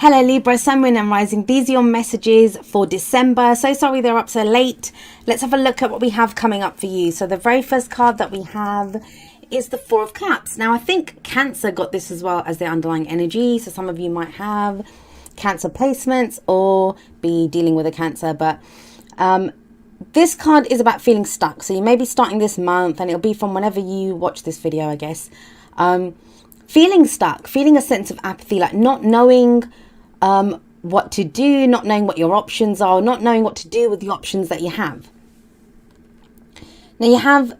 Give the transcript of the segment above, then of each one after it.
Hello Libra, Sun, Moon and Rising. These are your messages for December. So sorry they're up so late. Let's have a look at what we have coming up for you. So the very first card that we have is the Four of Cups. Now I think Cancer got this as well as their underlying energy. So some of you might have Cancer placements or be dealing with a Cancer. But this card is about feeling stuck. So you may be starting this month and it'll be from whenever you watch this video, I guess. Feeling stuck, feeling a sense of apathy, like not knowing what to do, not knowing what your options are, not knowing what to do with the options that you have. Now you have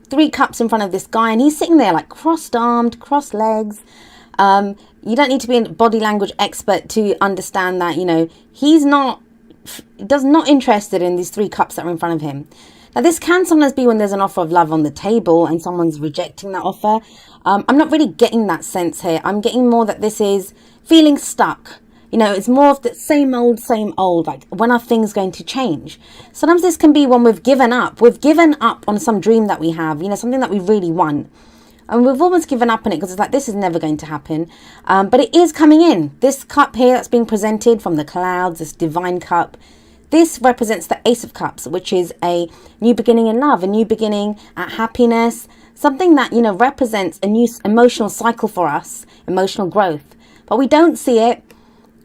3 cups in front of this guy and he's sitting there like crossed armed, crossed legs. You don't need to be a body language expert to understand that, you know, he's not interested in these 3 cups that are in front of him. Now this can sometimes be when there's an offer of love on the table and someone's rejecting that offer. I'm not really getting that sense here. I'm getting more that this is feeling stuck. You know, it's more of the same old, like when are things going to change? Sometimes this can be when we've given up. We've given up on some dream that we have, you know, something that we really want. And we've almost given up on it because it's like, this is never going to happen. But it is coming in. This cup here that's being presented from the clouds, this divine cup, this represents the Ace of Cups, which is a new beginning in love, a new beginning at happiness, something that, you know, represents a new emotional cycle for us, emotional growth. But we don't see it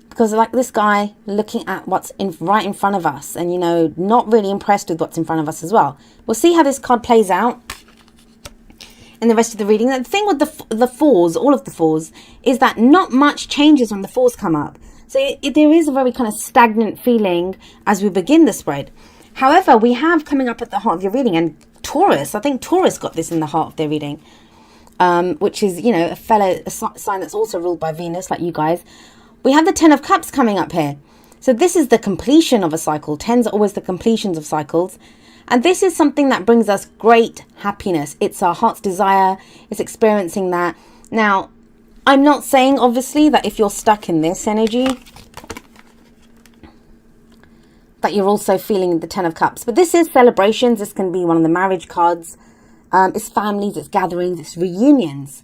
because like this guy looking at what's right in front of us and, you know, not really impressed with what's in front of us as well. We'll see how this card plays out in the rest of the reading. The thing with the fours, all of the fours, is that not much changes when the fours come up. So there is a very kind of stagnant feeling as we begin the spread. However, we have coming up at the heart of your reading, and Taurus, I think Taurus got this in the heart of their reading, which is, you know, a sign that's also ruled by Venus, like you guys. We have the 10 of Cups coming up here. So this is the completion of a cycle. 10s are always the completions of cycles. And this is something that brings us great happiness. It's our heart's desire. It's experiencing that. Now, I'm not saying, obviously, that if you're stuck in this energy, that you're also feeling the 10 of Cups. But this is celebrations. This can be one of the marriage cards. It's families, it's gatherings, it's reunions.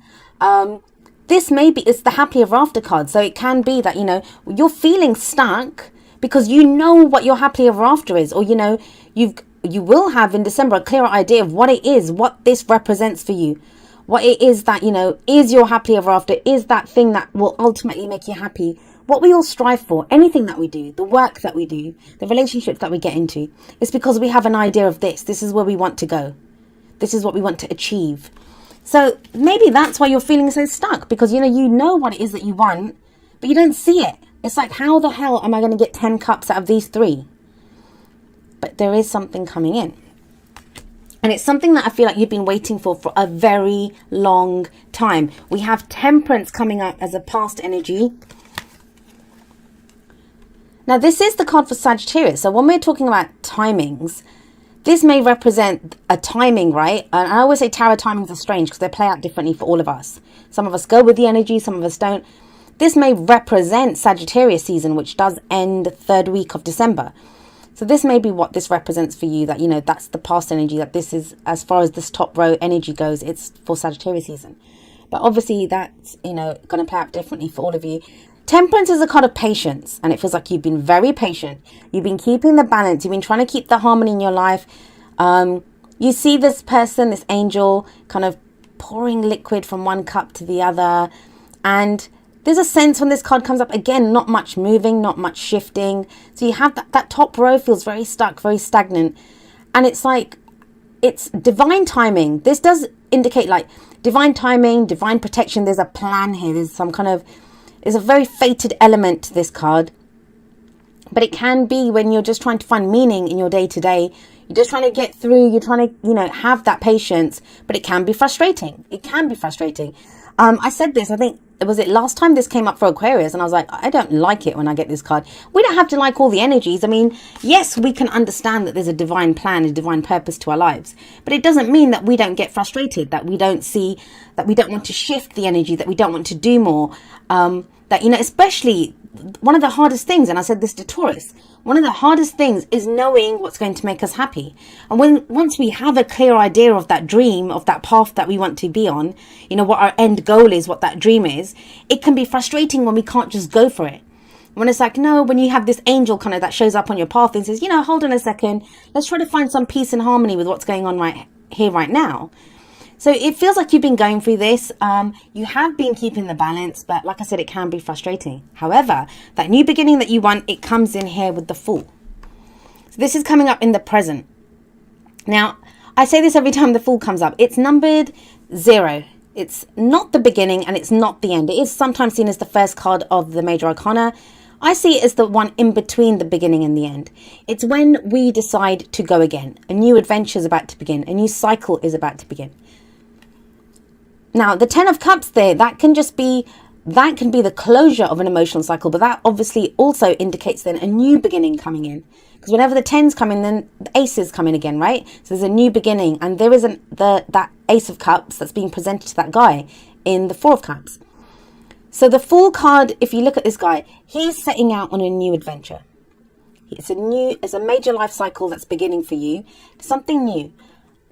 This maybe it's the happy ever after card. So it can be that, you know, you're feeling stuck because you know what your happy ever after is. Or, you know, you will have in December a clearer idea of what it is, what this represents for you. What it is that, you know, is your happy ever after, is that thing that will ultimately make you happy. What we all strive for, anything that we do, the work that we do, the relationships that we get into, it's because we have an idea of this. This is where we want to go. This is what we want to achieve. So maybe that's why you're feeling so stuck, because, you know what it is that you want, but you don't see it. It's like, how the hell am I going to get 10 cups out of these 3? But there is something coming in. And it's something that I feel like you've been waiting for a very long time. We have Temperance coming up as a past energy. Now, this is the card for Sagittarius. So when we're talking about timings, this may represent a timing, right? And I always say tarot timings are strange because they play out differently for all of us. Some of us go with the energy, some of us don't. This may represent Sagittarius season, which does end the 3rd week of December. So this may be what this represents for you, that, you know, that's the past energy, that this is, as far as this top row energy goes, it's for Sagittarius season. But obviously that's, you know, going to play out differently for all of you. Temperance is a card of patience, and it feels like you've been very patient. You've been keeping the balance. You've been trying to keep the harmony in your life. You see this person, this angel, kind of pouring liquid from one cup to the other. And there's a sense when this card comes up, again, not much moving, not much shifting. So you have that top row feels very stuck, very stagnant. And it's like, it's divine timing. This does indicate like divine timing, divine protection. There's a plan here. There's some kind of, there's a very fated element to this card. But it can be when you're just trying to find meaning in your day to day. You're just trying to get through. You're trying to, you know, have that patience. But it can be frustrating. It can be frustrating. I said this, I think, was it last time this came up for Aquarius, and I was like, I don't like it when I get this card. We don't have to like all the energies. I mean, yes, we can understand that there's a divine plan, a divine purpose to our lives, but it doesn't mean that we don't get frustrated, that we don't see, that we don't want to shift the energy, that we don't want to do more, that, you know, especially one of the hardest things, and I said this to Taurus, one of the hardest things is knowing what's going to make us happy. And once we have a clear idea of that dream, of that path that we want to be on, you know, what our end goal is, what that dream is, it can be frustrating when we can't just go for it. When it's like, no, when you have this angel kind of that shows up on your path and says, you know, hold on a second, let's try to find some peace and harmony with what's going on right here, right now. So it feels like you've been going through this. You have been keeping the balance, but like I said, it can be frustrating. However, that new beginning that you want, it comes in here with the Fool. So this is coming up in the present. Now, I say this every time the Fool comes up. It's numbered 0. It's not the beginning and it's not the end. It is sometimes seen as the first card of the Major Arcana. I see it as the one in between the beginning and the end. It's when we decide to go again. A new adventure is about to begin. A new cycle is about to begin. Now, the 10 of Cups there, that can be the closure of an emotional cycle, but that obviously also indicates then a new beginning coming in. Because whenever the 10s come in, then the aces come in again, right? So there's a new beginning, and there isn't that Ace of Cups that's being presented to that guy in the 4 of Cups. So the Fool card, if you look at this guy, he's setting out on a new adventure. It's a major life cycle that's beginning for you, something new.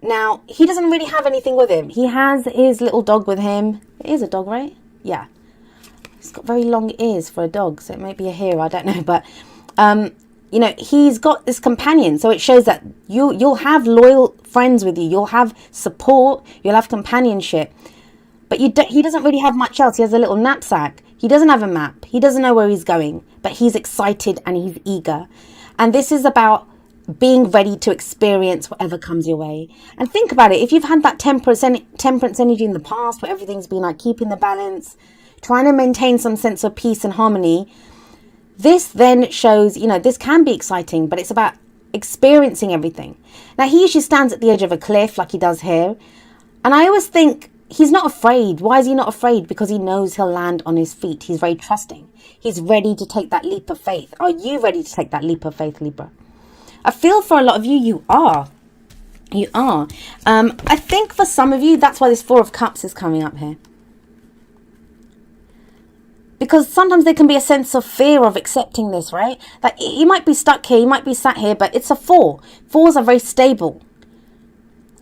Now, he doesn't really have anything with him. He has his little dog with him. It is a dog, right? Yeah. He's got very long ears for a dog, so it may be a hare, I don't know. But, you know, he's got this companion. So it shows that you'll have loyal friends with you. You'll have support. You'll have companionship. But he doesn't really have much else. He has a little knapsack. He doesn't have a map. He doesn't know where he's going. But he's excited and he's eager. And this is about being ready to experience whatever comes your way. And think about it. If you've had that temperance energy in the past, where everything's been like keeping the balance, trying to maintain some sense of peace and harmony, this then shows, you know, this can be exciting, but it's about experiencing everything. Now, he usually stands at the edge of a cliff like he does here. And I always think, he's not afraid. Why is he not afraid? Because he knows he'll land on his feet. He's very trusting. He's ready to take that leap of faith. Are you ready to take that leap of faith, Libra? I feel for a lot of you, you are. You are. I think for some of you, that's why this 4 of Cups is coming up here. Because sometimes there can be a sense of fear of accepting this, right? Like, you might be stuck here, you might be sat here, but it's a 4. 4s are very stable.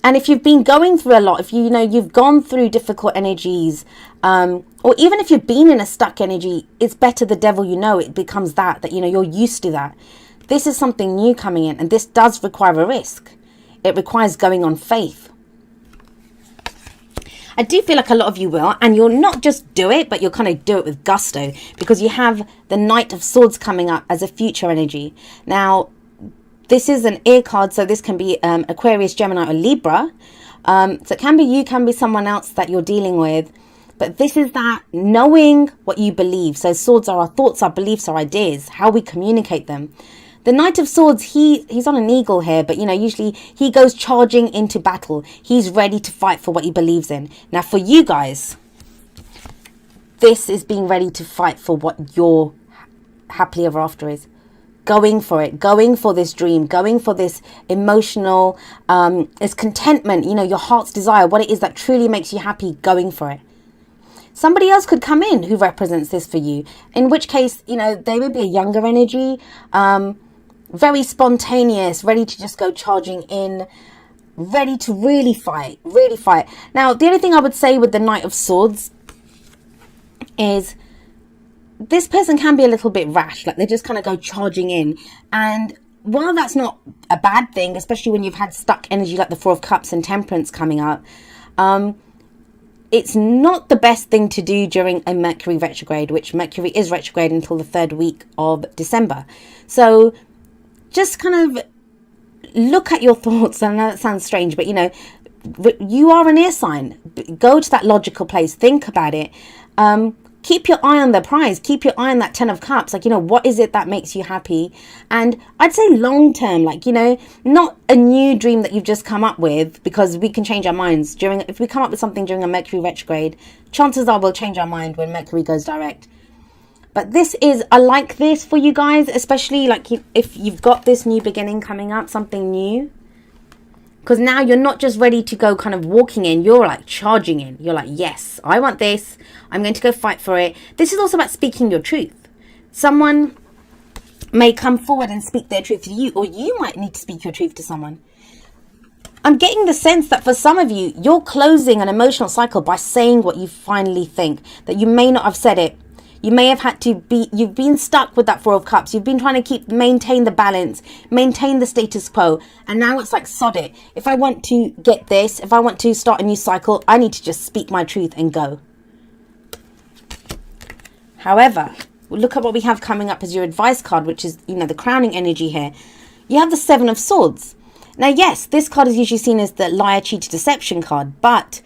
And if you've been going through a lot, if you know you've gone through difficult energies, or even if you've been in a stuck energy, it's better the devil you know. It becomes that you know you're used to that. This is something new coming in, and this does require a risk. It requires going on faith. I do feel like a lot of you will, and you'll not just do it, but you'll kind of do it with gusto, because you have the Knight of Swords coming up as a future energy. Now, this is an air card, so this can be Aquarius, Gemini, or Libra. So it can be you, can be someone else that you're dealing with. But this is that knowing what you believe. So swords are our thoughts, our beliefs, our ideas, how we communicate them. The Knight of Swords, he's on an eagle here, but, you know, usually he goes charging into battle. He's ready to fight for what he believes in. Now, for you guys, this is being ready to fight for what your happily ever after is. Going for it, going for this dream, going for this emotional, this contentment, you know, your heart's desire, what it is that truly makes you happy, going for it. Somebody else could come in who represents this for you, in which case, you know, they would be a younger energy, very spontaneous, ready to just go charging in, ready to really fight, really fight. Now, the only thing I would say with the Knight of Swords is this person can be a little bit rash, like they just kind of go charging in. And while that's not a bad thing, especially when you've had stuck energy like the 4 of Cups and Temperance coming up, it's not the best thing to do during a Mercury retrograde, which Mercury is retrograde until the 3rd week of December. So just kind of look at your thoughts. I know that sounds strange, but, you know, you are an air sign. Go to that logical place. Think about it. Keep your eye on the prize. Keep your eye on that 10 of Cups. Like, you know, what is it that makes you happy? And I'd say long term, like, you know, not a new dream that you've just come up with, because we can change our minds if we come up with something during a Mercury retrograde, chances are we'll change our mind when Mercury goes direct. But this is, I like this for you guys, especially like if you've got this new beginning coming up, something new. Because now you're not just ready to go kind of walking in, you're like charging in. You're like, yes, I want this. I'm going to go fight for it. This is also about speaking your truth. Someone may come forward and speak their truth to you, or you might need to speak your truth to someone. I'm getting the sense that for some of you, you're closing an emotional cycle by saying what you finally think, that you may not have said it. You may have had to be, you've been stuck with that Four of Cups. You've been trying to maintain the balance, maintain the status quo. And now it's like, sod it. If I want to get this, if I want to start a new cycle, I need to just speak my truth and go. However, look at what we have coming up as your advice card, which is, you know, the crowning energy here. You have the Seven of Swords. Now, yes, this card is usually seen as the liar, cheater, deception card, but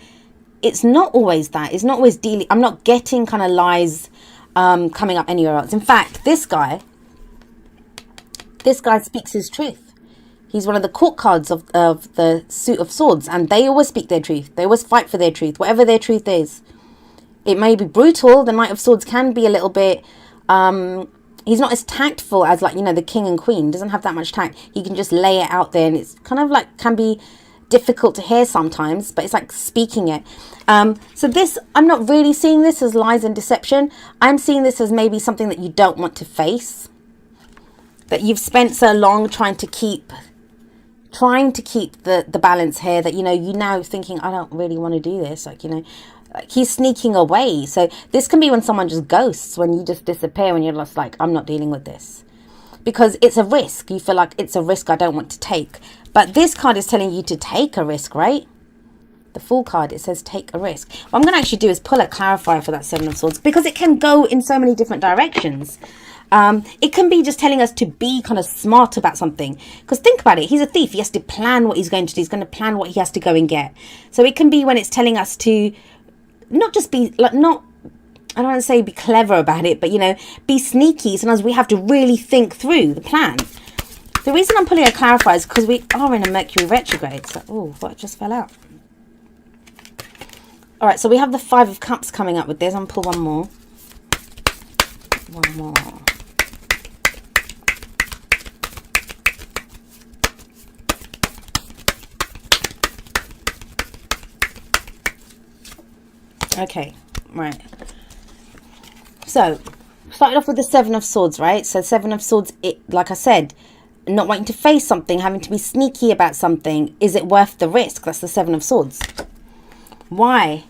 it's not always that. It's not always dealing. I'm not getting kind of lies coming up anywhere else. In fact, this guy speaks his truth. He's one of the court cards of the suit of swords, and they always speak their truth. They always fight for their truth, whatever their truth is. It may be brutal. The Knight of Swords can be a little bit, he's not as tactful as, like, you know, the King and Queen. Doesn't have that much tact. He can just lay it out there, and it's kind of like, can be difficult to hear sometimes, but it's like speaking it. So this, I'm not really seeing this as lies and deception. I'm seeing this as maybe something that you don't want to face, that you've spent so long trying to keep the balance here, that, you know, you now thinking, I don't really want to do this, like, you know, like he's sneaking away. So this can be when someone just ghosts, when you just disappear, when you're just like, I'm not dealing with this, because it's a risk. You feel like it's a risk I don't want to take. But this card is telling you to take a risk, right? The Fool card, it says take a risk. What I'm going to actually do is pull a clarifier for that Seven of Swords, because it can go in so many different directions. It can be just telling us to be kind of smart about something. Because think about it, he's a thief. He has to plan what he's going to do. He's going to plan what he has to go and get. So it can be when it's telling us to not just be, like, not, I don't want to say be clever about it, but, you know, be sneaky. Sometimes we have to really think through the plan. The reason I'm pulling a clarifier is because we are in a Mercury retrograde. So, oh, what just fell out? All right, so we have the Five of Cups coming up with this. I'm going to pull one more. One more. Okay, right. So, started off with the Seven of Swords, right? So, Seven of Swords, it, like I said, not wanting to face something, having to be sneaky about something. Is it worth the risk? That's the Seven of Swords. Why?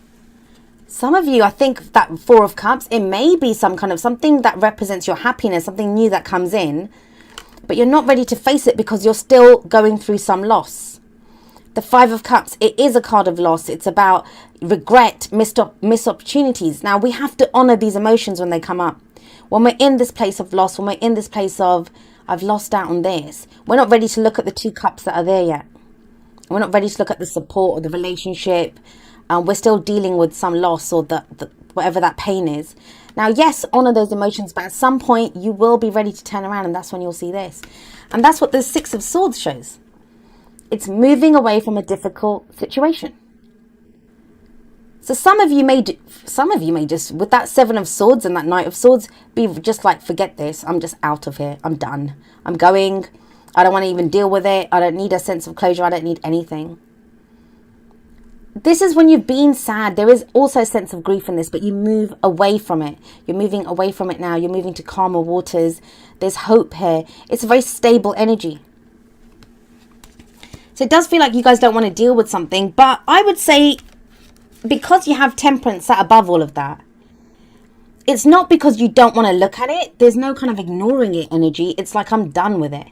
Some of you, I think that Four of Cups, it may be some kind of something that represents your happiness, something new that comes in, but you're not ready to face it because you're still going through some loss. The Five of Cups, it is a card of loss. It's about regret, missed opportunities. Now, we have to honor these emotions when they come up. When we're in this place of loss, when we're in this place of, I've lost out on this, we're not ready to look at the two cups that are there yet. We're not ready to look at the support or the relationship. We're still dealing with some loss or the whatever that pain is. Now, yes, honor those emotions, but at some point you will be ready to turn around, and that's when you'll see this. And that's what the Six of Swords shows. It's moving away from a difficult situation. So some of you may just, with that Seven of Swords and that Knight of Swords, be just like, forget this. I'm just out of here. I'm done. I'm going. I don't want to even deal with it. I don't need a sense of closure. I don't need anything. This is when you've been sad. There is also a sense of grief in this, but you move away from it. You're moving away from it now. You're moving to calmer waters. There's hope here. It's a very stable energy. So it does feel like you guys don't want to deal with something, but I would say, because you have Temperance sat above all of that, it's not because you don't want to look at it. There's no kind of ignoring it energy. It's like, I'm done with it.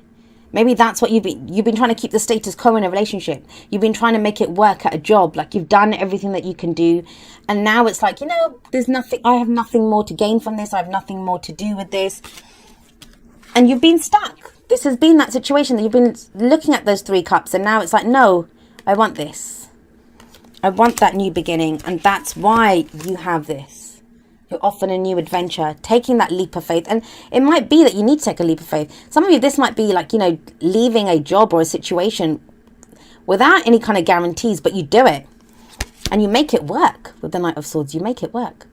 Maybe that's what you've been trying to keep the status quo in a relationship. You've been trying to make it work at a job. Like, you've done everything that you can do. And now it's like, you know, there's nothing, I have nothing more to gain from this. I have nothing more to do with this. And you've been stuck. This has been that situation that you've been looking at those three cups. And now it's like, no, I want this. I want that new beginning. And that's why you have this. You're off on a new adventure, taking that leap of faith. And it might be that you need to take a leap of faith. Some of you, this might be like, you know, leaving a job or a situation without any kind of guarantees, but you do it and you make it work with the Knight of Swords. You make it work.